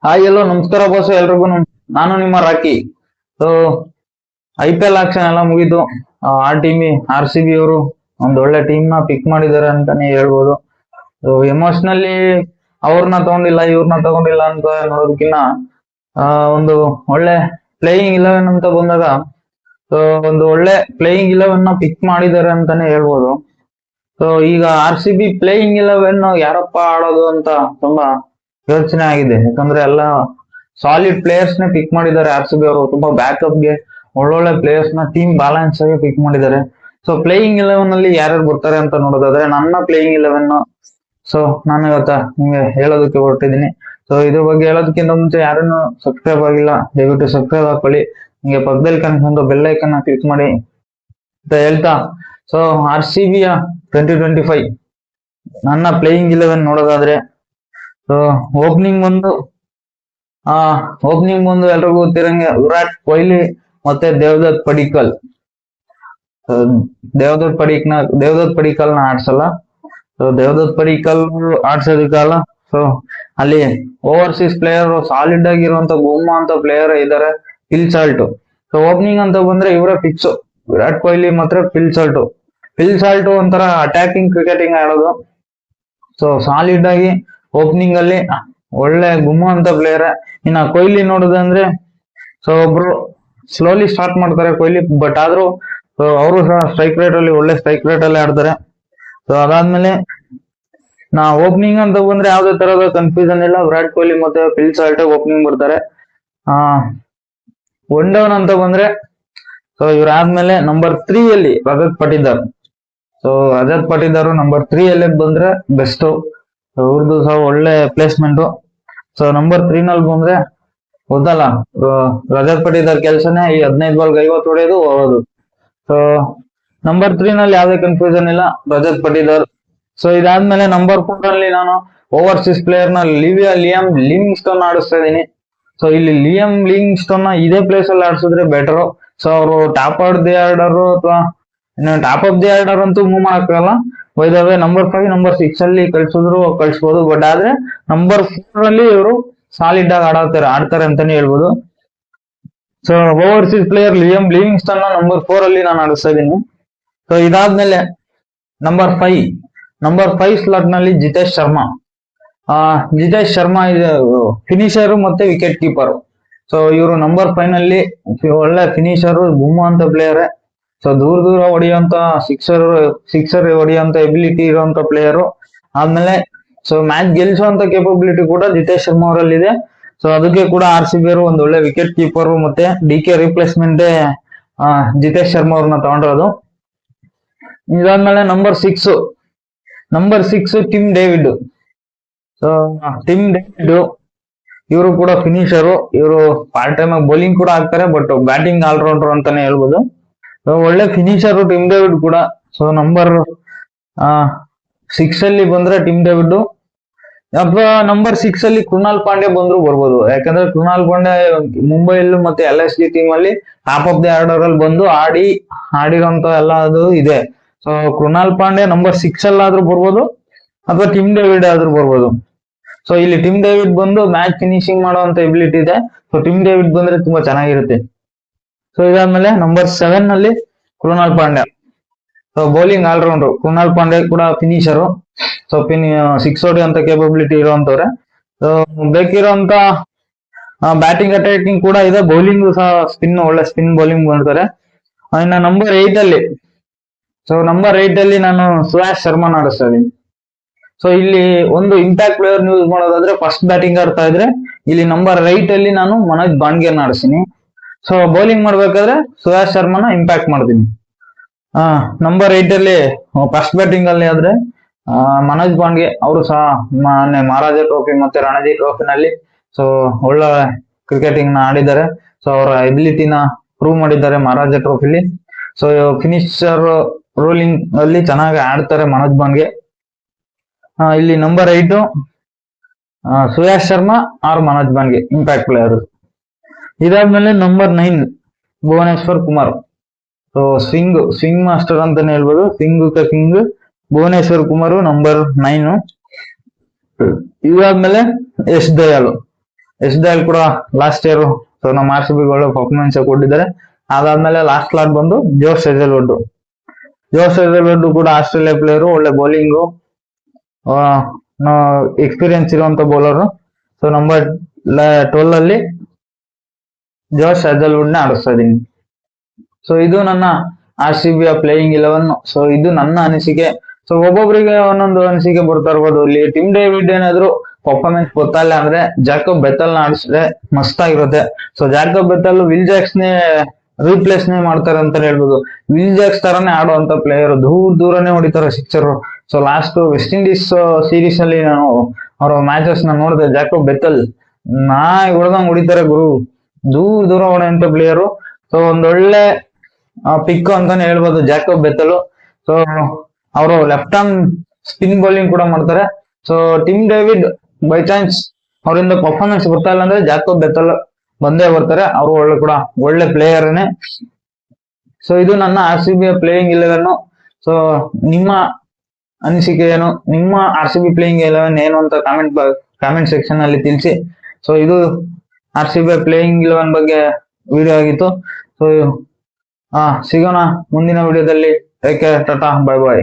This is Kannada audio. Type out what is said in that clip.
ಹಾಯ್ ಎಲ್ಲೋ ನಮಸ್ಕಾರ ಬಾಸ್ ಎಲ್ರಿಗೂ ನಾನು ನಿಮ್ಮ ರಾಕಿ. ಸೊ IPL ಆಕ್ಷನ್ ಎಲ್ಲ ಮುಗೀತು. RCB ಅವರು ಒಂದ್ ಒಳ್ಳೆ ಟೀಮ್ ನ ಪಿಕ್ ಮಾಡಿದ್ದಾರೆ ಅಂತಾನೆ ಹೇಳ್ಬೋದು. ಸೊ ಎಮೋಷನಲಿ ಅವ್ರನ್ನ ತಗೊಂಡಿಲ್ಲ ಇವ್ರನ್ನ ತಗೊಂಡಿಲ್ಲ ಅಂತ ನೋಡೋದಕ್ಕಿಂತ ಒಂದು ಒಳ್ಳೆ ಪ್ಲೇಯಿಂಗ್ 11 ಅಂತ ಬಂದಾಗ ಸೊ ಒಂದು ಒಳ್ಳೆ ಪ್ಲೇಯಿಂಗ್ 11 ನ ಪಿಕ್ ಮಾಡಿದ್ದಾರೆ ಅಂತಾನೆ ಹೇಳ್ಬೋದು. ಸೊ ಈಗ RCB ಪ್ಲೇಯಿಂಗ್ 11 ಯಾರಪ್ಪ ಆಡೋದು ಅಂತ ತುಂಬಾ ಯೋಚನೆ ಆಗಿದೆ. ಯಾಕಂದ್ರೆ ಎಲ್ಲ ಸಾಲಿಡ್ ಪ್ಲೇಯರ್ಸ್ ನೇ ಪಿಕ್ ಮಾಡಿದ್ದಾರೆ RCB ಅವರು. ತುಂಬಾ ಬ್ಯಾಕಪ್ ಗೆ ಒಳ್ಳೊಳ್ಳೆ ಪ್ಲೇಯರ್ಸ್ ನ ಟೀಮ್ ಬ್ಯಾಲೆನ್ಸ್ ಆಗಿ ಪಿಕ್ ಮಾಡಿದ್ದಾರೆ. ಸೊ ಪ್ಲೇಯಿಂಗ್ 11 ಅಲ್ಲಿ ಯಾರ್ಯಾರು ಬರ್ತಾರೆ ಅಂತ ನೋಡೋದಾದ್ರೆ ನನ್ನ ಪ್ಲೇಯಿಂಗ್ 11 ಸೊ ನಾನು ಇವತ್ತ ನಿಮ್ಗೆ ಹೇಳೋದಕ್ಕೆ ಹೊರಟಿದ್ದೀನಿ. ಸೊ ಇದ್ರ ಬಗ್ಗೆ ಹೇಳೋದಕ್ಕಿಂತ ಮುಂಚೆ ಯಾರನ್ನು ಸಬ್ಸ್ಕ್ರೈಬ್ ಆಗಿಲ್ಲ ದಯವಿಟ್ಟು ಸಬ್ಸ್ಕ್ರೈಬ್ ಹಾಕೊಳ್ಳಿ. ನಿಮಗೆ ಪಕ್ಕದಲ್ಲಿ ಕಾಣಿಸೋ ಬೆಲ್ ಐಕನ್ ಕ್ಲಿಕ್ ಮಾಡಿ ಅಂತ ಹೇಳ್ತಾ, ಸೊ RCB 2025 ನನ್ನ ಪ್ಲೇಯಿಂಗ್ 11 ನೋಡೋದಾದ್ರೆ ಓಪನಿಂಗ್ ಒಂದು ಎಲ್ರಿಗೂ ಗೊತ್ತಿರಂಗೆ ವಿರಾಟ್ ಕೊಹ್ಲಿ ಮತ್ತೆ ದೇವದತ್ ಪಡಿಕ್ಕಲ್. ದೇವದತ್ ಪಡಿಕ್ಕಲ್ ನ ಆಡ್ಸಲ್ಲ. ಸೊ ದೇವದತ್ ಪಡಿಕ್ಕಲ್ ಆಡ್ಸೋದಕ್ಕಲ್ಲ. ಸೊ ಅಲ್ಲಿ ಓವರ್ಸೀಸ್ ಪ್ಲೇಯರ್ ಸಾಲಿಡ್ ಆಗಿರುವಂತ ಬೂಮಾ ಅಂತ ಪ್ಲೇಯರ್ ಇದ್ದಾರೆ, ಫಿಲ್ ಸಾಲ್ಟ್. ಸೊ ಓಪನಿಂಗ್ ಅಂತ ಬಂದ್ರೆ ಇವರೇ ಫಿಕ್ಸ್, ವಿರಾಟ್ ಕೊಹ್ಲಿ ಮಾತ್ರ ಫಿಲ್ ಸಾಲ್ಟ್ ಒಂಥರ ಅಟ್ಯಾಕಿಂಗ್ ಕ್ರಿಕೆಟಿಂಗ್ ಆಡೋದು. ಸೊ ಸಾಲಿಡ್ ಆಗಿ ಓಪನಿಂಗ್ ಅಲ್ಲಿ ಒಳ್ಳೆ ಗುಮ್ಮ ಅಂತ ಪ್ಲೇಯರ್. ಇನ್ನ ಕೊಹ್ಲಿ ನೋಡೋದಂದ್ರೆ ಸೊ ಒಬ್ರು ಸ್ಲೋಲಿ ಸ್ಟಾರ್ಟ್ ಮಾಡ್ತಾರೆ ಕೊಹ್ಲಿ, ಬಟ್ ಆದ್ರೂ ಅವರು ಸಹ ಸ್ಟ್ರೈಕ್ ರೇಟ್ ಅಲ್ಲಿ ಒಳ್ಳೆ ಸ್ಟ್ರೈಕ್ ರೇಟ್ ಅಲ್ಲಿ ಆಡ್ತಾರೆ. ಸೊ ಅದಾದ್ಮೇಲೆ ಓಪನಿಂಗ್ ಅಂತ ಬಂದ್ರೆ ಯಾವ್ದೇ ತರದ ಕನ್ಫ್ಯೂಷನ್ ಇಲ್ಲ, ವಿರಾಟ್ ಕೊಹ್ಲಿ ಮತ್ತೆ ಫಿಲ್ ಸಾಲ್ಟ್ ಓಪನಿಂಗ್ ಬರ್ತಾರೆ. ಒನ್ ಡೌನ್ ಅಂತ ಬಂದ್ರೆ ಸೊ ಇವ್ರಾದ್ಮೇಲೆ ನಂಬರ್ 3 ಅಲ್ಲಿ ರಜತ್ ಪಟಿದಾರ್. ಸೊ ರಜತ್ ಪಟಿದಾರ್ ನಂಬರ್ 3 ಅಲ್ಲಿ ಬಂದ್ರೆ ಬೆಸ್ಟ್, ಅವ್ರದ್ದು ಸಹ ಒಳ್ಳೆ ಪ್ಲೇಸ್ಮೆಂಟ್. ಸೊ ನಂಬರ್ 3 ನಲ್ಲಿ ಬಂದ್ರೆ ಗೊತ್ತಲ್ಲ, ರಜತ್ ಪಟಿದಾರ್ ಕೆಲ್ಸನೇ ಈ 15 ಬಾಲ್ಗೆ 50 ಹೊಡೆಯೋದು ಹೋಗೋದು. ಸೊ ನಂಬರ್ 3 ನಲ್ಲಿ ಯಾವ್ದೇ ಕನ್ಫ್ಯೂಷನ್ ಇಲ್ಲ, ರಜತ್ ಪಟಿದಾರ್. ಸೊ ಇದಾದ್ಮೇಲೆ ನಂಬರ್ 4 ಅಲ್ಲಿ ನಾನು ಓವರ್ಸೀಸ್ ಪ್ಲೇಯರ್ ನ ಲಿಯಂ ಲಿವಿಂಗ್ಸ್ಟೋನ್ ಆಡಿಸ್ತಾ ಇದೀನಿ. ಸೊ ಇಲ್ಲಿ ಲಿಯಂ ಲಿವಿಂಗ್ಸ್ಟೋನ್ ನ ಇದೇ ಪ್ಲೇಸ್ ಅಲ್ಲಿ ಆಡಿಸಿದ್ರೆ ಬೆಟರ್. ಸೊ ಅವರು ಟಾಪ್ ಆಫ್ ದಿ ಆರ್ಡರ್ ಅಥವಾ ಟಾಪ್ ಆಫ್ ದಿ ಆರ್ಡರ್ ಅಂತೂ ಮೂವ್ ಮಾಡಕ್ಕಾಗಲ್ಲ. ವೈದವೇ ನಂಬರ್ 5 ನಂಬರ್ 6 ಅಲ್ಲಿ ಕಳ್ಸ್ಬೋದು. ಬಟ್ ಆದ್ರೆ ನಂಬರ್ 4 ಅಲ್ಲಿ ಇವರು ಸಾಲಿಡ್ ಆಗಿ ಆಡ್ತಾರೆ ಅಂತಾನೆ ಹೇಳ್ಬೋದು. So overseas player Liam Livingstone number 4 ಅಲ್ಲಿ ನಾನು ಆಡಿಸ್ತಾ ಇದ್ದೀನಿ. ಸೊ ಇದಾದ್ಮೇಲೆ ನಂಬರ್ 5 ಸ್ಲಾಟ್ ನಲ್ಲಿ ಜಿತೇಶ್ ಶರ್ಮಾ ಇದೆ, ಫಿನಿಶರ್ ಮತ್ತೆ ವಿಕೆಟ್ ಕೀಪರ್. ಸೊ ಇವರು ನಂಬರ್ 5 ನಲ್ಲಿ ಒಳ್ಳೆ ಫಿನಿಶರ್ ಗುಮ್ಮ ಅಂತ ಪ್ಲೇಯರ್. ಸೊ ದೂರ ಹೊಡೆಯುವಂತ ಸಿಕ್ಸರ್ ಹೊಡೆಯುವಂತ ಎಬಿಲಿಟಿ ಇರುವಂತ ಪ್ಲೇಯರ್. ಆದ್ಮೇಲೆ ಸೊ ಮ್ಯಾಚ್ ಗೆಲ್ಸುವಂತ ಕೇಪಬಿಲಿಟಿ ಕೂಡ ಜಿತೇಶ್ ಶರ್ಮಾ ಅವರಲ್ಲಿ ಇದೆ. ಸೊ ಅದಕ್ಕೆ ಕೂಡ RCB ಅವರು ಒಂದು ಒಳ್ಳೆ ವಿಕೆಟ್ ಕೀಪರ್ ಮತ್ತೆ DK ರಿಪ್ಲೇಸ್ಮೆಂಟ್ ಜಿತೇಶ್ ಶರ್ಮಾ ಅವ್ರನ್ನ ತಗೊಂಡಿರೋದು. ಇದಾದ್ಮೇಲೆ number 6 Tim David. So Tim David ಇವರು ಕೂಡ ಫಿನಿಶರು. ಇವರು ಪಾರ್ಟ್ ಟೈಮ್ ಬೌಲಿಂಗ್ ಕೂಡ ಆಗ್ತಾರೆ, ಬಟ್ ಬ್ಯಾಟಿಂಗ್ ಆಲ್ರೌಂಡರ್ ಅಂತಾನೆ ಹೇಳ್ಬೋದು. ಒಳ್ಳೆ ಫಿನಿಶರ್ ಟಿಮ್ ಡೇವಿಡ್ ಕೂಡ. ಸೊ ನಂಬರ್ 6 ಅಲ್ಲಿ ಬಂದ್ರೆ ಟಿಮ್ ಡೇವಿಡ್, ಅಥವಾ ನಂಬರ್ 6 ಅಲ್ಲಿ ಕೃಣಾಲ್ ಪಾಂಡ್ಯ ಬಂದ್ರು ಬರ್ಬೋದು. ಯಾಕಂದ್ರೆ ಕೃಣಾಲ್ ಪಾಂಡ್ಯ ಮುಂಬೈಲ್ಲೂ ಮತ್ತೆ LSG ಟೀಮ್ ಅಲ್ಲಿ ಟಾಪ್ ಆಫ್ ದಿ ಆರ್ಡರ್ ಅಲ್ಲಿ ಬಂದು ಆಡಿರೋಂತ ಎಲ್ಲ ಅದು ಇದೆ. ಸೊ ಕೃಣಾಲ್ ಪಾಂಡ್ಯ ನಂಬರ್ 6 ಅಲ್ಲಿ ಆದ್ರೂ ಬರ್ಬೋದು, ಅಥವಾ ಟಿಮ್ ಡೇವಿಡ್ ಆದ್ರೂ ಬರ್ಬೋದು. ಸೊ ಇಲ್ಲಿ ಟಿಮ್ ಡೇವಿಡ್ ಬಂದು ಮ್ಯಾಚ್ ಫಿನಿಶಿಂಗ್ ಮಾಡುವಂತ ಎಬಿಲಿಟಿ ಇದೆ. ಸೊ ಟಿಮ್ ಡೇವಿಡ್ ಬಂದ್ರೆ ತುಂಬಾ ಚೆನ್ನಾಗಿರುತ್ತೆ. ಸೊ ಇದಾದ್ಮೇಲೆ ನಂಬರ್ 7 ನಲ್ಲಿ Krunal Pandya. So bowling all rounder Krunal Pandya ಕೂಡ ಫಿನಿಶರು. ಸೊ 6 ಹೊಡೆಯುವಂತ ಕೇಪಬಿಲಿಟಿ ಇರುವಂತವ್ರೆ. ಸೊ ಬೇಕಿರುವಂತ ಬ್ಯಾಟಿಂಗ್ ಅಟ್ಯಾಕಿಂಗ್ ಕೂಡ ಇದೆ, ಬೌಲಿಂಗ್ ಸಹ ಒಳ್ಳೆ ಸ್ಪಿನ್ ಬೌಲಿಂಗ್ ಮಾಡ್ತಾರೆ. ಇನ್ನ ನಂಬರ್ 8 ಅಲ್ಲಿ ನಾನು ಸುಯಾಶ್ ಶರ್ಮಾ ಆಡಿಸ್ತಾ ಇದೀನಿ. ಸೊ ಇಲ್ಲಿ ಒಂದು ಇಂಪ್ಯಾಕ್ಟ್ ಪ್ಲೇಯರ್ ಯೂಸ್ ಮಾಡೋದಾದ್ರೆ ಫಸ್ಟ್ ಬ್ಯಾಟಿಂಗ್ ಆಡ್ತಾ ಇದ್ರೆ ಇಲ್ಲಿ ನಂಬರ್ 8 ಅಲ್ಲಿ ನಾನು ಮನೋಜ್ ಬಾಂಡ್ಗೆ ಆಡಿಸ್ತೀನಿ. ಸೊ ಬೌಲಿಂಗ್ ಮಾಡ್ಬೇಕಾದ್ರೆ ಸುಯಾಶ್ ಶರ್ಮಾನ ಇಂಪ್ಯಾಕ್ಟ್ ಮಾಡ್ತೀನಿ. ನಂಬರ್ 8 ಅಲ್ಲಿ ಫಸ್ಟ್ ಬ್ಯಾಟಿಂಗ್ ಅಲ್ಲಿ ಆದ್ರೆ ಮನೋಜ್ ಬಾಂಡ್ಗೆ ಅವರು ಸಹ ಮಹಾರಾಜ ಟ್ರೋಫಿ ಮತ್ತೆ ರಣಜಿ ಟ್ರೋಫಿನಲ್ಲಿ ಸೊ ಒಳ್ಳೆ ಕ್ರಿಕೆಟಿಂಗ್ ನ ಆಡಿದ್ದಾರೆ. ಸೊ ಅವರ ಎಬಿಲಿಟಿನ ಪ್ರೂವ್ ಮಾಡಿದ್ದಾರೆ ಮಹಾರಾಜ ಟ್ರೋಫಿಲಿ. ಸೊ ಫಿನಿಶರ್ ರೋಲಿಂಗ್ ಅಲ್ಲಿ ಚೆನ್ನಾಗಿ ಆಡ್ತಾರೆ ಮನೋಜ್ ಬಾಂಡ್ಗೆ. ಇಲ್ಲಿ number 8 Suyash Sharma or Manoj Bhandage impact player. ಇದಾದ್ಮೇಲೆ number 9 Bhuvneshwar Kumar. So swing master ಅಂತಾನೆ ಹೇಳ್ಬೋದು, ಕಿಂಗ್ ಭುವನೇಶ್ವರ್ ಕುಮಾರ್ ನಂಬರ್ 9. ಇದಾದ್ಮೇಲೆ Yash Dayal. S D L ಕೂಡ ಲಾಸ್ಟ್ ಇಯರ್ ಸೊ ನಮ್ಮ ಆರ್ ಸಿ ಬಿ ಒಳ್ಳೆ ಪರ್ಫಾರ್ಮೆನ್ಸ್ ಕೊಟ್ಟಿದ್ದಾರೆ. ಅದಾದ್ಮೇಲೆ ಲಾಸ್ಟ್ ಲಾಟ್ ಬಂದು ಜೋಶ್ ಹೆಜಲ್ವುಡ್. ಜೋಶ್ ಹೆಜಲ್ವುಡ್ ಕೂಡ ಆಸ್ಟ್ರೇಲಿಯಾ ಪ್ಲೇಯರ್, ಒಳ್ಳೆ ಬೌಲಿಂಗು, ಎಕ್ಸ್ಪೀರಿಯನ್ಸ್ ಇರುವಂತ ಬೌಲರ್. ಸೊ ನಂಬರ್ 12 ಅಲ್ಲಿ ಜೋಶ್ ಹೆಜಲ್ವುಡ್ ನ ಆಡಿಸ್ತಾ ಇದೀನಿ. ಸೊ ಇದು ನನ್ನ R C B playing 11. So ಇದು ನನ್ನ ಅನಿಸಿಕೆ. ಸೊ ಒಬ್ಬೊಬ್ಬರಿಗೆ ಒಂದೊಂದು ಅನಿಸಿಕೆ ಬರ್ತಾ ಇರ್ಬೋದು. ಇಲ್ಲಿ ಟಿಮ್ ಡೇವಿಡ್ ಏನಾದ್ರು ಪರ್ಫಾರ್ಮೆನ್ಸ್ ಗೊತ್ತಲ್ಲ ಅಂದ್ರೆ ಜಾಕೋಬ್ ಬೆಥಲ್ ನ ಆಡಿಸಿದ್ರೆ ಮಸ್ತ್ ಆಗಿರುತ್ತೆ. So Jacob Bethell will Jacks ನೇ ರೀಪ್ಲೇಸ್ ನೇ ಮಾಡ್ತಾರೆ ಅಂತ ಹೇಳ್ಬೋದು. ವಿಲ್ ಜಾಕ್ಸ್ ತರಾನೇ ಆಡುವಂತ ಪ್ಲೇಯರ್, ದೂರನೇ ಹೊಡಿತಾರೆ sixer. So last West Indies series ಅಲ್ಲಿ ನಾನು ಅವರ ಮ್ಯಾಚಸ್ ನ ನೋಡಿದೆ. ಜಾಕೋಬ್ ಬೆಥಲ್ ಹೊಡೆದಂಗ್ ಹೊಡಿತಾರೆ ಗುರು, ದೂರ ಹೊಡೆಯುವಂತ ಪ್ಲೇಯರು. ಸೊ ಒಂದೊಳ್ಳೆ ಪಿಕ್ ಅಂತಾನೆ ಹೇಳ್ಬೋದು ಜಾಕೋಬ್ ಬೆಥಲ್. ಸೊ ಅವರು ಲೆಫ್ಟ್ ಆರ್ಮ್ ಸ್ಪಿನ್ ಬೌಲಿಂಗ್ ಕೂಡ ಮಾಡ್ತಾರೆ. So Tim David by chance ಅವರಿಂದ ಪರ್ಫಾರ್ಮೆನ್ಸ್ ಗೊತ್ತಾಗಲ್ಲ ಅಂದ್ರೆ ಜಾಕೋಬ್ ಬೆಥಲ್ ಬಂದೇ ಬರ್ತಾರೆ. ಅವರು ಒಳ್ಳೆ ಪ್ಲೇಯರ್ನೇ. ಸೊ ಇದು ನನ್ನ R C B playing 11. So ನಿಮ್ಮ ಅನಿಸಿಕೆ ಏನು? ನಿಮ್ಮ ಆರ್ ಸಿ ಬಿ ಪ್ಲೇಯಿಂಗ್ 11 ಏನು ಅಂತ ಕಾಮೆಂಟ್ ಸೆಕ್ಷನ್ ಅಲ್ಲಿ ತಿಳಿಸಿ. ಸೊ ಇದು ಆರ್ ಸಿ ಬಿ ಪ್ಲೇಯಿಂಗ್ 11 ಬಗ್ಗೆ ವಿಡಿಯೋ ಆಗಿತ್ತು. ಸೊ ಸಿಗೋಣ ಮುಂದಿನ ವಿಡಿಯೋದಲ್ಲಿ. ಟೇಕ್ ಕೇರ್, ಟಾಟಾ, ಬೈ ಬಾಯ್.